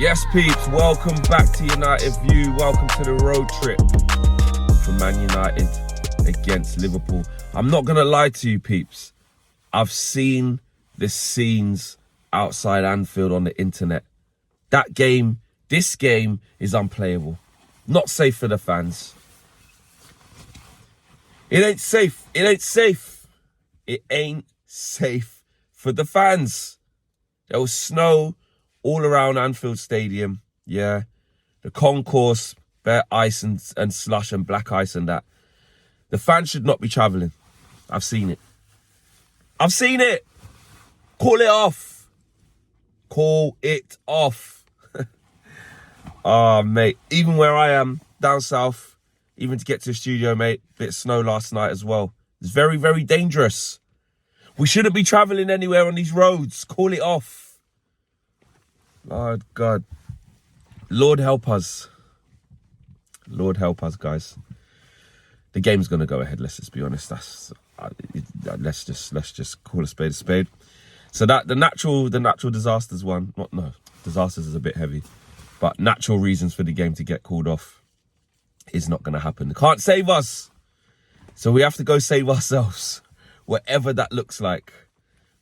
Yes, peeps, welcome back to United View. Welcome to the road trip for Man United against Liverpool. I'm not going to lie to you, peeps. I've seen the scenes outside Anfield on the internet. This game is unplayable. Not safe for the fans. It ain't safe. It ain't safe. It ain't safe for the fans. There was snow all around Anfield Stadium, yeah. The concourse, bare ice and slush and black ice and that. The fans should not be travelling. I've seen it. I've seen it. Call it off. Call it off. Oh, mate. Even where I am, down south, even to get to the studio, mate, bit of snow last night as well. It's very, very dangerous. We shouldn't be travelling anywhere on these roads. Call it off. Lord God. Lord help us. Lord help us, guys. The game's gonna go ahead, let's just be honest. Let's just call a spade a spade. So that the natural disasters one, disasters is a bit heavy, but natural reasons for the game to get called off is not gonna happen. They can't save us. So we have to go save ourselves. Whatever that looks like.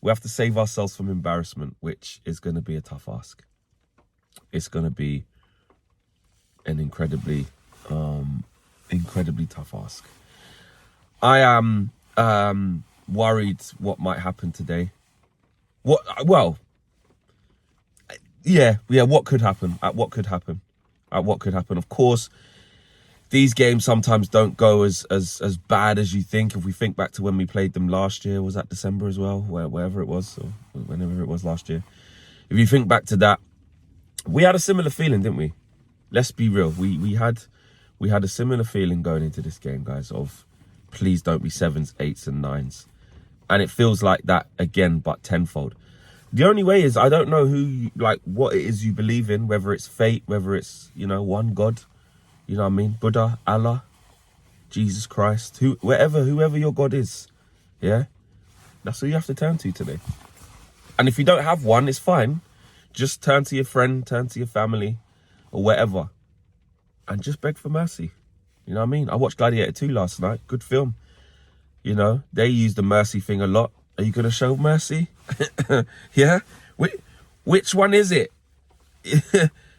We have to save ourselves from embarrassment, which is gonna be a tough ask. It's going to be an incredibly tough ask. I am worried what might happen today. What could happen? What could happen? Of course, these games sometimes don't go as bad as you think. If we think back to when we played them last year, was that December as well? Wherever it was, or whenever it was last year. If you think back to that, we had a similar feeling, didn't we? Let's be real. We had a similar feeling going into this game, guys, of please don't be 7s, 8s and 9s. And it feels like that again, but tenfold. The only way is I don't know what it is you believe in, whether it's fate, whether it's, one God, you know what I mean? Buddha, Allah, Jesus Christ, whoever your God is. Yeah? That's who you have to turn to today. And if you don't have one, it's fine. Just turn to your friend, turn to your family, or whatever, and just beg for mercy. You know what I mean? I watched Gladiator 2 last night. Good film. They use the mercy thing a lot. Are you going to show mercy? Yeah? Which one is it?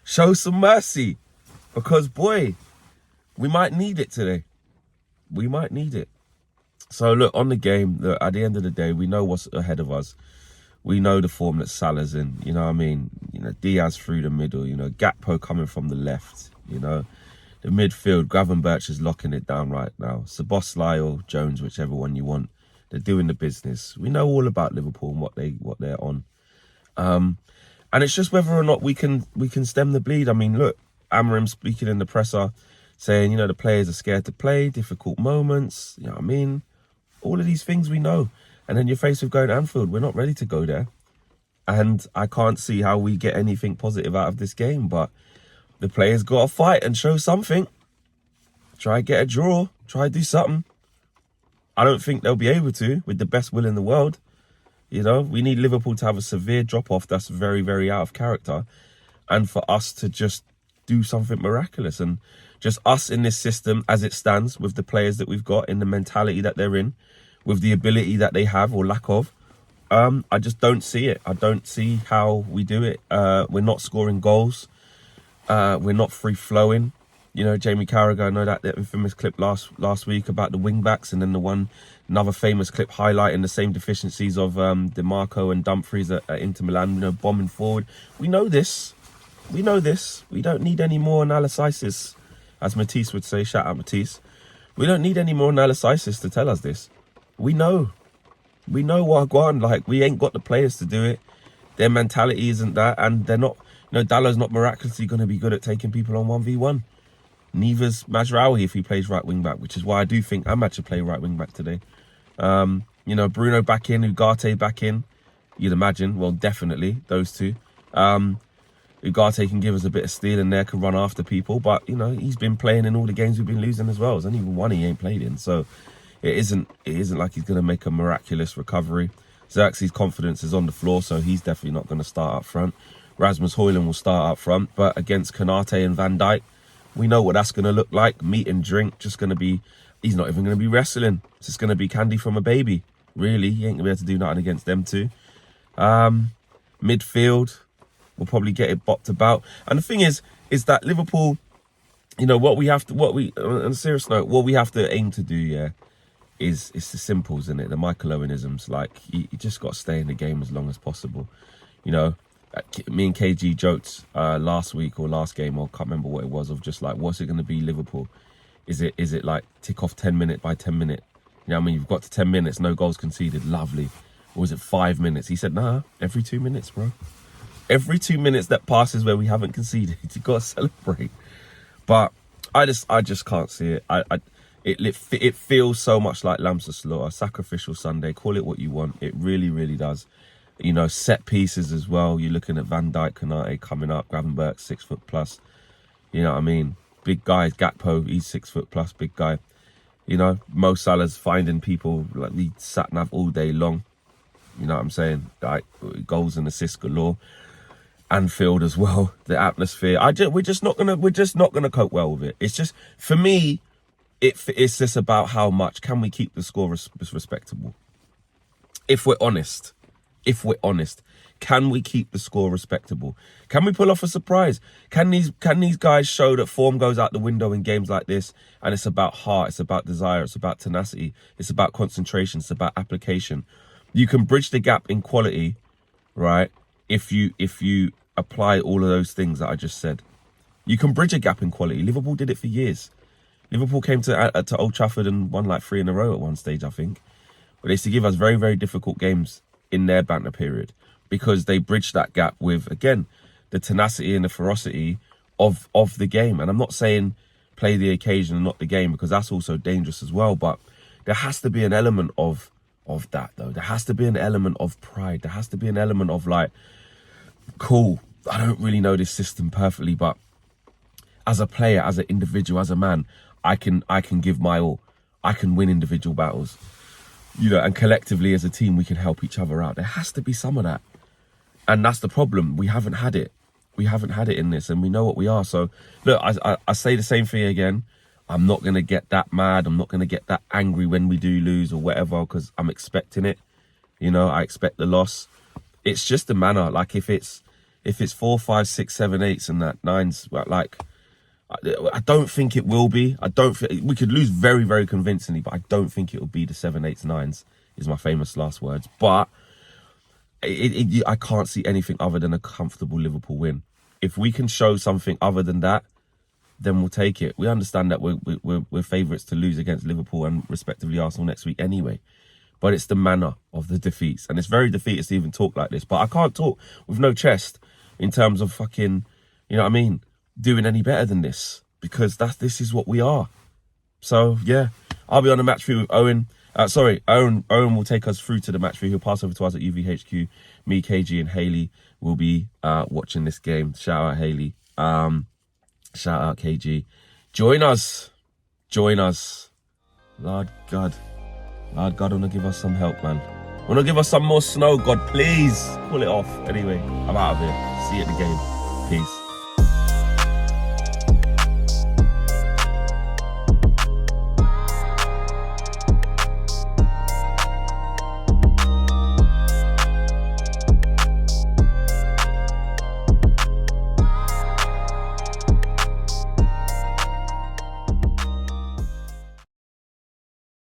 Show some mercy. Because, boy, we might need it today. We might need it. So, look, on the game, at the end of the day, we know what's ahead of us. We know the form that Salah's in, you know what I mean? Diaz through the middle, Gakpo coming from the left, the midfield, Gravenberch is locking it down right now. Szoboszlai or Jones, whichever one you want, they're doing the business. We know all about Liverpool and what they're on. And it's just whether or not we can stem the bleed. I mean, look, Amorim speaking in the presser, saying, the players are scared to play, difficult moments, you know what I mean? All of these things we know. And then you're faced with going to Anfield. We're not ready to go there. And I can't see how we get anything positive out of this game. But the players got to fight and show something. Try get a draw. Try do something. I don't think they'll be able to with the best will in the world. We need Liverpool to have a severe drop-off that's very, very out of character. And for us to just do something miraculous. And just us in this system as it stands with the players that we've got in the mentality that they're in. With the ability that they have or lack of, I just don't see it. I don't see how we do it. We're not scoring goals. We're not free-flowing. Jamie Carragher, I know that infamous clip last week about the wing-backs, and then another famous clip highlighting the same deficiencies of DiMarco and Dumfries at Inter Milan, bombing forward. We know this. We know this. We don't need any more analysis, as Matisse would say. Shout out Matisse. We don't need any more analysis to tell us this. We know what going on. We ain't got the players to do it. Their mentality isn't that, and they're not. Dallow's not miraculously going to be good at taking people on 1v1. Neither's Mazraoui if he plays right wing back, which is why I do think Ahmad should play right wing back today. Bruno back in, Ugarte back in. You'd imagine, well, definitely those two. Ugarte can give us a bit of steel in there, can run after people, but he's been playing in all the games we've been losing as well. There's only one he ain't played in, so. It isn't like he's going to make a miraculous recovery. Xerxes' confidence is on the floor, so he's definitely not going to start up front. Rasmus Højlund will start up front. But against Konate and Van Dijk, we know what that's going to look like. Meat and drink, just going to be... He's not even going to be wrestling. It's just going to be candy from a baby. Really, he ain't going to be able to do nothing against them two. Midfield, we'll probably get it bopped about. And the thing is that Liverpool, you know, on a serious note, what we have to aim to do, yeah, is the simples, isn't it? The Michael Owenisms. Like, you just got to stay in the game as long as possible. You know, me and KG joked last week or last game, or can't remember what it was, of just like, what's it going to be, Liverpool? Is it like tick off 10 minute by 10 minute? You know what I mean? You've got to 10 minutes, no goals conceded, lovely. Or was it 5 minutes? He said, nah, every 2 minutes, bro. Every 2 minutes that passes where we haven't conceded, you got to celebrate. But I just can't see it. It feels so much like Lambs to Slaughter, sacrificial Sunday, call it what you want. It really, really does. You know, set pieces as well. You're looking at Van Dijk, Konate coming up, Gravenberch, 6 foot plus. You know what I mean? Big guys, Gakpo, he's 6 foot plus, big guy. You know, Mo Salah's finding people like the sat nav all day long. You know what I'm saying? Like, goals and assists galore. Anfield as well, the atmosphere. We're just not gonna cope well with it. It's just, for me, it's just about how much can we keep the score respectable. If we're honest, can we keep the score respectable? Can we pull off a surprise? Can these guys show that form goes out the window in games like this? And it's about heart, it's about desire, it's about tenacity, it's about concentration, it's about application. You can bridge the gap in quality, right? If you apply all of those things that I just said, you can bridge a gap in quality. Liverpool did it for years. Liverpool came to Old Trafford and won like 3 in a row at one stage, I think. But they used to give us very, very difficult games in their banter period, because they bridged that gap with, again, the tenacity and the ferocity of the game. And I'm not saying play the occasion and not the game, because that's also dangerous as well. But there has to be an element of that, though. There has to be an element of pride. There has to be an element of like, cool, I don't really know this system perfectly, but as a player, as an individual, as a man, I can give my all. I can win individual battles. You know, and collectively as a team, we can help each other out. There has to be some of that. And that's the problem. We haven't had it. We haven't had it in this, and we know what we are. So, look, I say the same thing again. I'm not going to get that mad. I'm not going to get that angry when we do lose or whatever, because I'm expecting it. You know, I expect the loss. It's just the manner. Like, if it's 4, 5, 6, 7, 8s and that 9s, like, I don't think it will be. We could lose very, very convincingly, but I don't think it will be the 7, 8s, 9s, is my famous last words. But I can't see anything other than a comfortable Liverpool win. If we can show something other than that, then we'll take it. We understand that we're favourites to lose against Liverpool and respectively Arsenal next week anyway. But it's the manner of the defeats. And it's very defeatist to even talk like this. But I can't talk with no chest in terms of fucking, you know what I mean, doing any better than this. Because this is what we are. So, yeah, I'll be on the match through with Owen. Owen will take us through to the match through. He'll pass over to us at UVHQ. Me, KG and Hayley will be watching this game. Shout out Hayley. Shout out KG. Join us. Lord God, wanna give us some help, man. Wanna give us some more snow, God, please. Pull it off. Anyway, I'm out of here. See you at the game. Peace.